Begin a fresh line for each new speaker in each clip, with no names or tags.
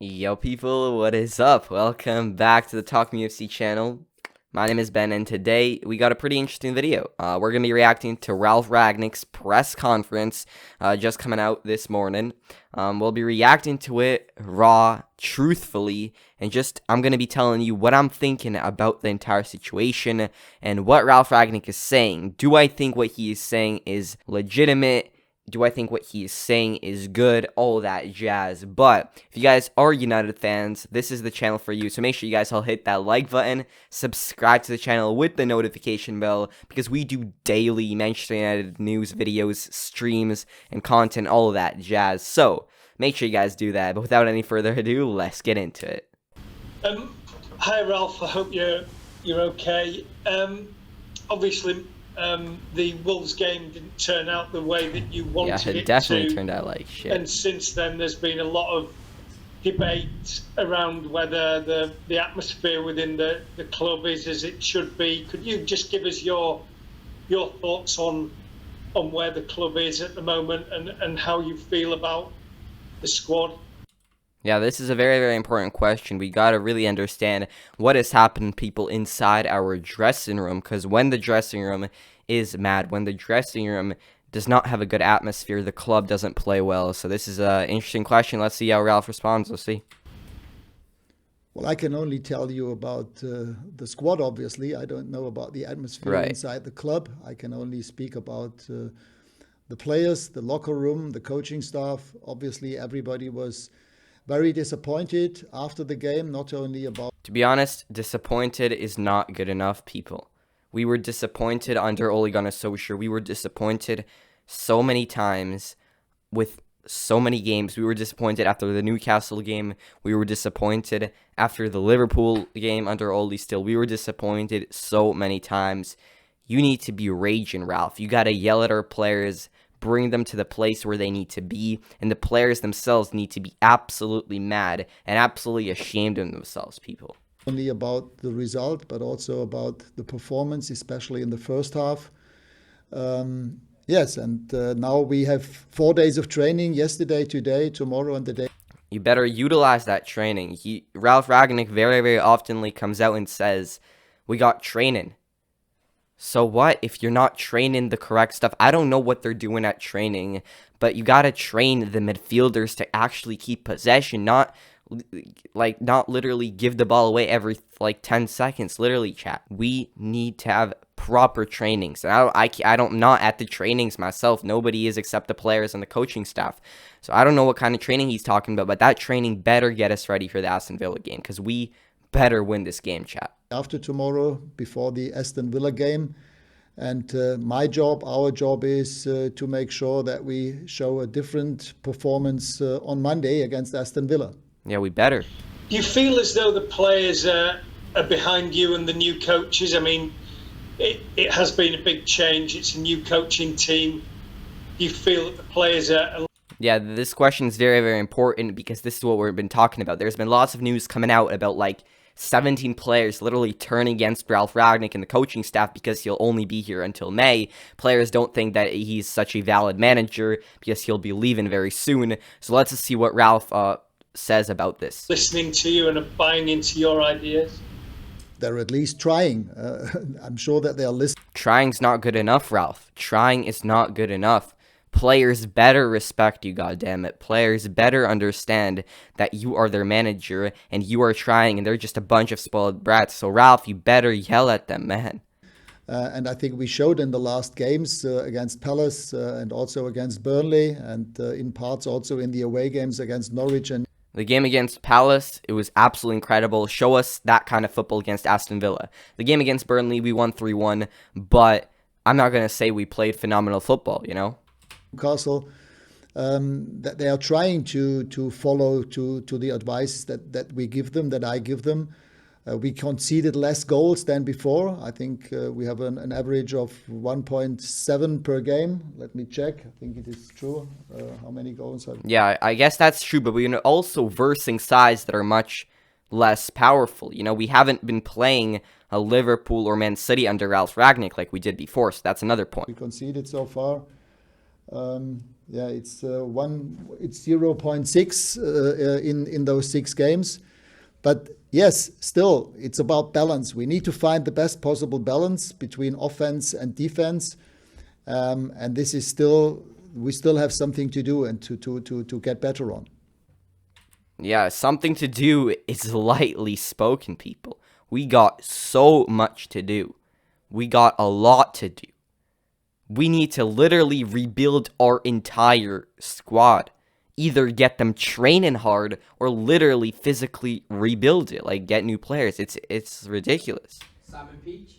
Yo people, what is up? Welcome back to the TalkMUFC channel. My name is Ben, and today we got a pretty interesting video. We're going to be reacting to Ralf Rangnick's press conference just coming out this morning. We'll be reacting to it raw, truthfully, and I'm going to be telling you what I'm thinking about the entire situation and what Ralf Rangnick is saying. Do I think what he is saying is legitimate? Do I think what he is saying is good? All that jazz. But if you guys are United fans, this is the channel for you. So make sure you guys all hit that like button, subscribe to the channel with the notification bell, because we do daily Manchester United news videos, streams, and content, all of that jazz. So make sure you guys do that. But without any further ado, let's get into it.
Hi Ralph, I hope you're okay. Obviously, the Wolves game didn't turn out the way that you wanted it to.
Yeah, it definitely turned out like shit.
And since then, there's been a lot of debate around whether the atmosphere within the club is as it should be. Could you just give us your thoughts on where the club is at the moment and how you feel about the squad?
Yeah, this is a very, very important question. We got to really understand what has happened to people inside our dressing room, because when the dressing room is mad, when the dressing room does not have a good atmosphere, the club doesn't play well. So this is an interesting question. Let's see how Ralf responds. Let's see.
Well, I can only tell you about the squad, obviously. I don't know about the atmosphere inside the club. I can only speak about the players, the locker room, the coaching staff. Obviously, everybody was very disappointed after the game, not only about...
To be honest, disappointed is not good enough, people. We were disappointed under Ole Gunnar Solskjaer. We were disappointed so many times with so many games. We were disappointed after the Newcastle game. We were disappointed after the Liverpool game under Ole still. We were disappointed so many times. You need to be raging, Ralph. You got to yell at our players, bring them to the place where they need to be, and the players themselves need to be absolutely mad and absolutely ashamed of themselves, people.
Only about the result, but also about the performance, especially in the first half. Yes, and now we have 4 days of training, yesterday, today, tomorrow, and the day.
You better utilize that training. Ralf Rangnick very, very oftenly comes out and says, we got training. So what if you're not training the correct stuff? I don't know what they're doing at training, but you got to train the midfielders to actually keep possession, not literally give the ball away every 10 seconds. Literally, chat. We need to have proper trainings. And I'm not at the trainings myself. Nobody is except the players and the coaching staff. So I don't know what kind of training he's talking about, but that training better get us ready for the Aston Villa game, because we better win this game, chat.
After tomorrow, before the Aston Villa game. And my job, our job is to make sure that we show a different performance on Monday against Aston Villa.
Yeah, we better.
Do you feel as though the players are behind you and the new coaches? I mean, it has been a big change. It's a new coaching team. Do you feel that the players are...
Yeah, this question is very, very important, because this is what we've been talking about. There's been lots of news coming out about 17 players literally turn against Ralf Rangnick and the coaching staff because he'll only be here until May. Players don't think that he's such a valid manager because he'll be leaving very soon. So let's just see what Ralf says about this.
Listening to you and are buying into your ideas?
They're at least trying. I'm sure that they're listening.
Trying's not good enough, Ralf. Trying is not good enough. Players better respect you, goddammit. Players better understand that you are their manager and you are trying, and they're just a bunch of spoiled brats. So, Ralf, you better yell at them, man.
And I think we showed in the last games against Palace and also against Burnley, and in parts also in the away games against Norwich. And
the game against Palace, it was absolutely incredible. Show us that kind of football against Aston Villa. The game against Burnley, we won 3-1, but I'm not going to say we played phenomenal football, you know?
Newcastle, that they are trying to follow to the advice that we give them, that I give them. We conceded less goals than before. I think we have an average of 1.7 per game. Let me check. I think it is true. How many goals?
Yeah, I guess that's true, but we're also versing sides that are much less powerful. You know, we haven't been playing a Liverpool or Man City under Ralf Rangnick like we did before, so that's another point.
We conceded so far Yeah, it's 0.6 in those 6 games. But yes, still, it's about balance. We need to find the best possible balance between offense and defense. And this is we still have something to do and to get better on.
Yeah, something to do is lightly spoken, people. We got so much to do. We got a lot to do. We need to literally rebuild our entire squad. Either get them training hard or literally physically rebuild it, like get new players. It's ridiculous.
Simon Peach.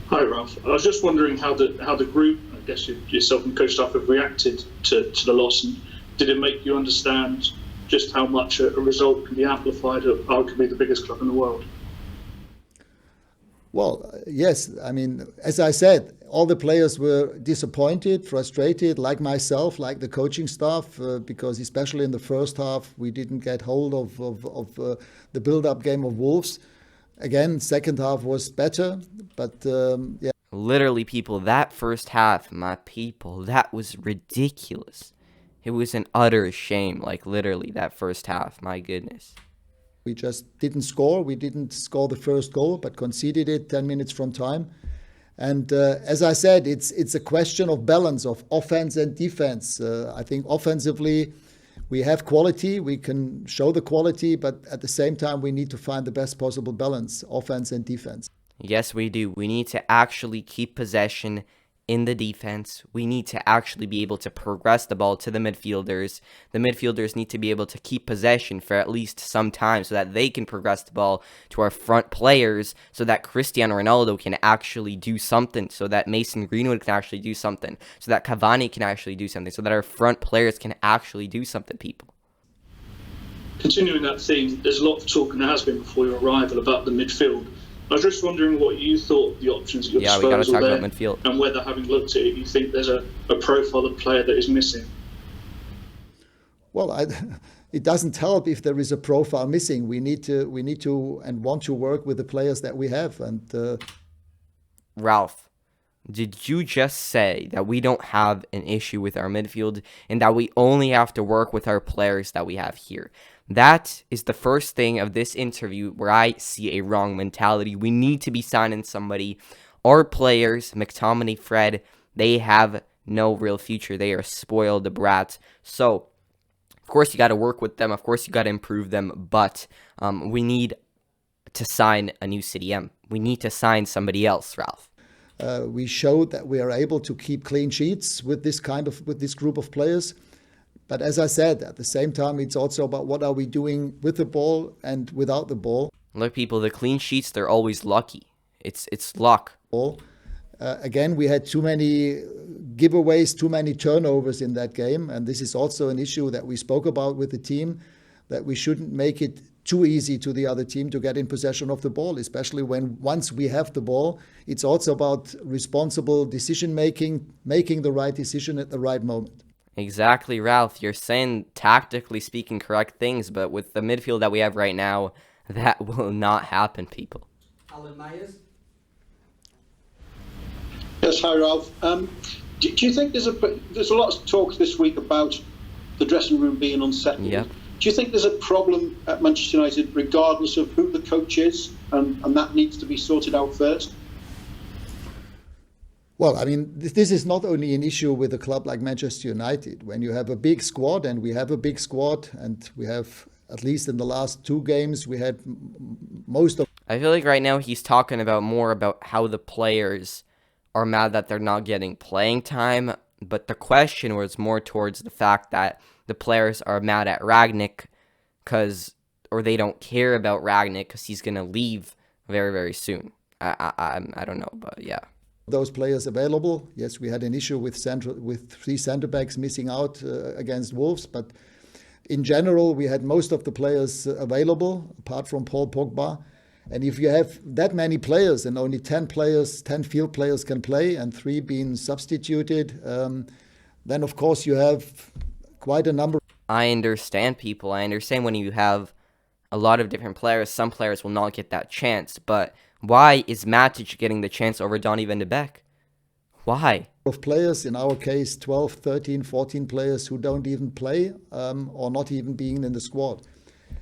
Hi Ralph. I was just wondering how the group, I guess yourself and coach staff, have reacted to the loss, and did it make you understand just how much a result can be amplified at arguably the biggest club in the world?
Well, yes. I mean, as I said, all the players were disappointed, frustrated, like myself, like the coaching staff, because especially in the first half, we didn't get hold of the build-up game of Wolves. Again, second half was better, but yeah.
Literally, people, that first half, my people, that was ridiculous. It was an utter shame, like literally that first half, my goodness.
We just didn't score. We didn't score the first goal, but conceded it 10 minutes from time. And as I said, it's a question of balance of offense and defense. I think offensively, we have quality. We can show the quality, but at the same time, we need to find the best possible balance, offense and defense.
Yes, we do. We need to actually keep possession in the defense. We need to actually be able to progress the ball to the midfielders. The midfielders need to be able to keep possession for at least some time so that they can progress the ball to our front players, so that Cristiano Ronaldo can actually do something, so that Mason Greenwood can actually do something, so that Cavani can actually do something, so that our front players can actually do something, people.
Continuing that theme, there's a lot of talk, and there has been before your arrival, about the midfield. I was just wondering what you thought the options at your disposal
we got to talk
there,
about midfield.
and whether, having looked at it, you think there's a profile of player that is missing.
Well, it doesn't help if there is a profile missing. We need to and want to work with the players that we have. And
Ralph, did you just say that we don't have an issue with our midfield and that we only have to work with our players that we have here? That is the first thing of this interview where I see a wrong mentality. We need to be signing somebody. Our players, McTominay, Fred, they have no real future. They are spoiled brats. So, of course, you got to work with them. Of course, you got to improve them. But we need to sign a new CDM. We need to sign somebody else, Ralph.
We showed that we are able to keep clean sheets with this group of players. But as I said, at the same time, it's also about what are we doing with the ball and without the ball.
Look, people, the clean sheets, they're always lucky. It's luck.
Again, we had too many giveaways, too many turnovers in that game. And this is also an issue that we spoke about with the team, that we shouldn't make it too easy to the other team to get in possession of the ball, especially when once we have the ball, it's also about responsible decision making the right decision at the right moment.
Exactly, Ralph. You're saying, tactically speaking, correct things, but with the midfield that we have right now, that will not happen, people.
Alan Myers.
Yes, hi, Ralph. Do you think there's a lot of talk this week about the dressing room being unsettled?
Yep.
Do you think there's a problem at Manchester United, regardless of who the coach is, and that needs to be sorted out first?
Well, I mean, this is not only an issue with a club like Manchester United. When you have a big squad, and we have a big squad, and we have, at least in the last 2 games, we had most of...
I feel like right now he's talking about more about how the players are mad that they're not getting playing time, but the question was more towards the fact that the players are mad at Rangnick or they don't care about Rangnick because he's going to leave very, very soon. I don't know, but yeah.
Those players available. Yes, we had an issue with 3 centre backs missing out against Wolves, but in general, we had most of the players available, apart from Paul Pogba. And if you have that many players and only 10 field players can play and 3 being substituted, then of course you have quite a number.
I understand, people. I understand when you have a lot of different players, some players will not get that chance, but why is Matic getting the chance over Donny van de Beek? Why?
Of players, in our case 12, 13, 14 players who don't even play or not even being in the squad.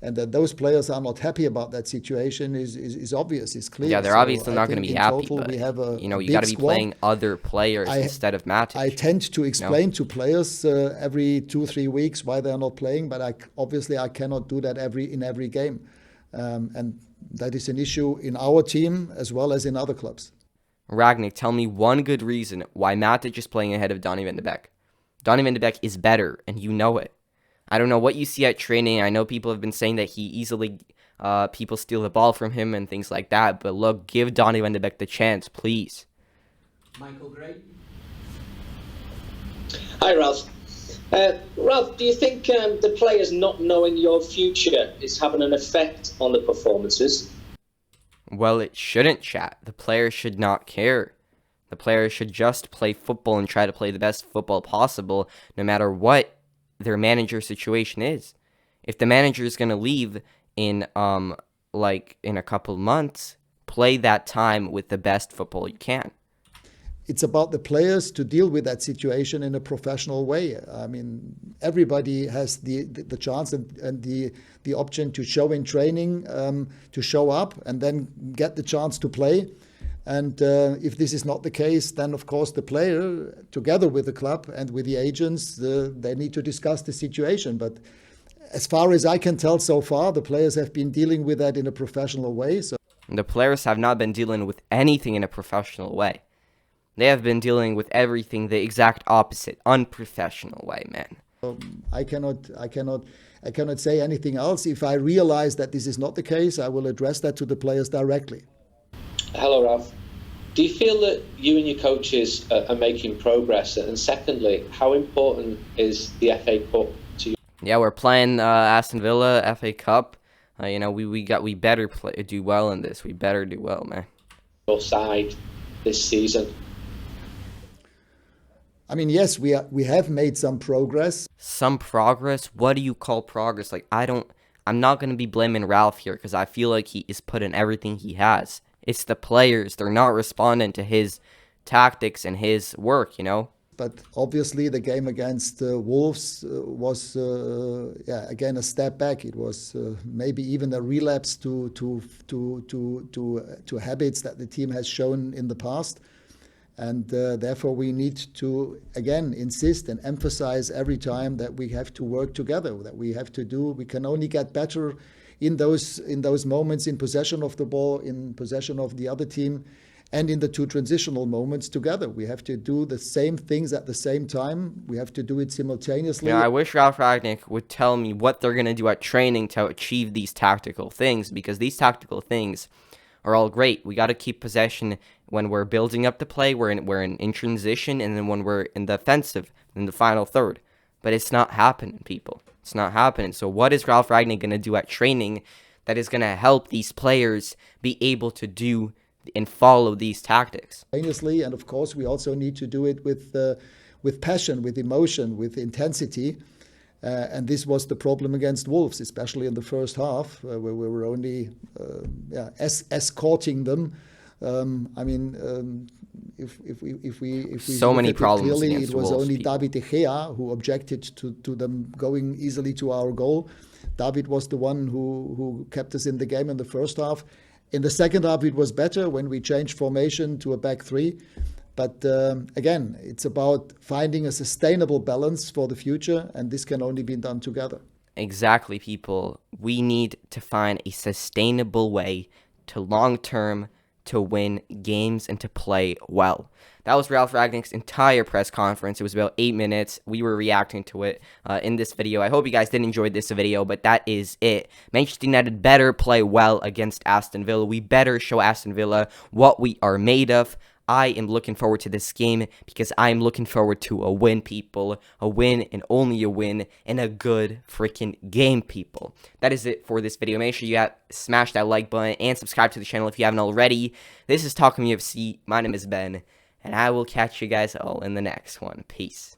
And that those players are not happy about that situation is obvious, is clear.
Yeah, they're
So
obviously
I
not going to
think
be
in
happy,
total
but,
we have a
you know, you
big
got to be
squad.
playing other players instead of Matic.
I tend to explain to players every 2-3 weeks why they're not playing, but obviously I cannot do that in every game. And that is an issue in our team as well as in other clubs.
Ragnick, tell me one good reason why Matic is playing ahead of Donny van de Beek. Donny van de Beek is better, and you know it. I don't know what you see at training. I know people have been saying that he easily, people steal the ball from him and things like that. But look, give Donny van de Beek the chance, please.
Michael Gray.
Hi, Ralph. Ralph, do you think the players not knowing your future is having an effect on the performances?
Well, it shouldn't, chat. The players should not care. The players should just play football and try to play the best football possible, no matter what their manager situation is. If the manager is going to leave in in a couple months, play that time with the best football you can.
It's about the players to deal with that situation in a professional way. I mean, everybody has the chance and the option to show in training, to show up and then get the chance to play. And if this is not the case, then of course the player, together with the club and with the agents, they need to discuss the situation. But as far as I can tell so far, the players have been dealing with that in a professional way. So
the players have not been dealing with anything in a professional way. They have been dealing with everything the exact opposite, unprofessional way, man.
I cannot say anything else. If I realize that this is not the case, I will address that to the players directly.
Hello, Ralph. Do you feel that you and your coaches are making progress? And secondly, how important is the FA Cup to you?
Yeah, we're playing Aston Villa FA Cup. You know, we better do well in this. We better do well, man.
Your side this season?
I mean, yes, we have made some progress.
Some progress? What do you call progress? Like, I'm not going to be blaming Ralph here because I feel like he is putting everything he has. It's the players. They're not responding to his tactics and his work, you know?
But obviously the game against Wolves was, again, a step back. It was maybe even a relapse to habits that the team has shown in the past. And therefore we need to, again, insist and emphasize every time that we have to work together, that we can only get better in those moments in possession of the ball, in possession of the other team, and in the two transitional moments together. We have to do the same things at the same time. We have to do it simultaneously.
Yeah, I wish Ralf Rangnick would tell me what they're going to do at training to achieve these tactical things, because these tactical things are all great. We got to keep possession when we're building up the play, we're in transition, and then when we're in the offensive, in the final third. But it's not happening, people. It's not happening. So what is Ralf Rangnick going to do at training that is going to help these players be able to do and follow these tactics?
And of course, we also need to do it with passion, with emotion, with intensity. And this was the problem against Wolves, especially in the first half, where we were only escorting them. If we
so many problems
clearly,
against
it was
Wolves,
only
people.
David De Gea who objected to them going easily to our goal. David was the one who kept us in the game in the first half. In the second half, it was better when we changed formation to a back three. But again, it's about finding a sustainable balance for the future, and this can only be done together.
Exactly, people. We need to find a sustainable way to long-term to win games and to play well. That was Ralf Rangnick's entire press conference. It was about 8 minutes. We were reacting to it in this video. I hope you guys did enjoy this video, but that is it. Manchester United better play well against Aston Villa. We better show Aston Villa what we are made of. I am looking forward to this game because I am looking forward to a win, people. A win and only a win and a good freaking game, people. That is it for this video. Make sure you smash that like button and subscribe to the channel if you haven't already. This is TalkMUFC. My name is Ben, and I will catch you guys all in the next one. Peace.